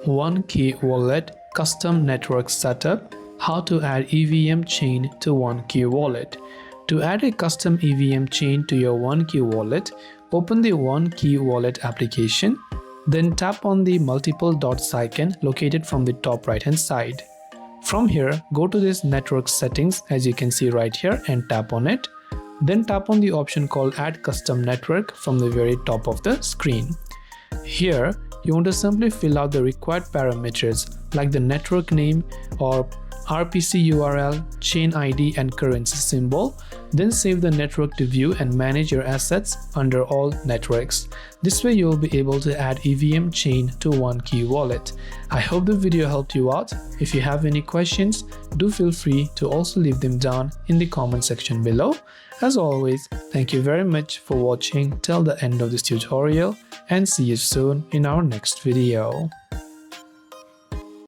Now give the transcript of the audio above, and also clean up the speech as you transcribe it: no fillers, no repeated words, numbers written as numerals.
OneKey Wallet Custom Network Setup. How to add EVM Chain to OneKey Wallet. To add a custom EVM chain to your OneKey Wallet, open the OneKey Wallet application, then tap on the multiple dots icon located from the top right hand side. From here, go to this network settings as you can see right here and tap on it. Then tap on the option called Add Custom Network from the very top of the screen. Here, you want to simply fill out the required parameters like the network name or RPC URL, chain ID and currency symbol, then save the network to view and manage your assets under all networks. This way you will be able to add EVM chain to OneKey Wallet. I hope the video helped you out. If you have any questions, do feel free to also leave them down in the comment section below. As always, thank you very much for watching till the end of this tutorial and see you soon in our next video.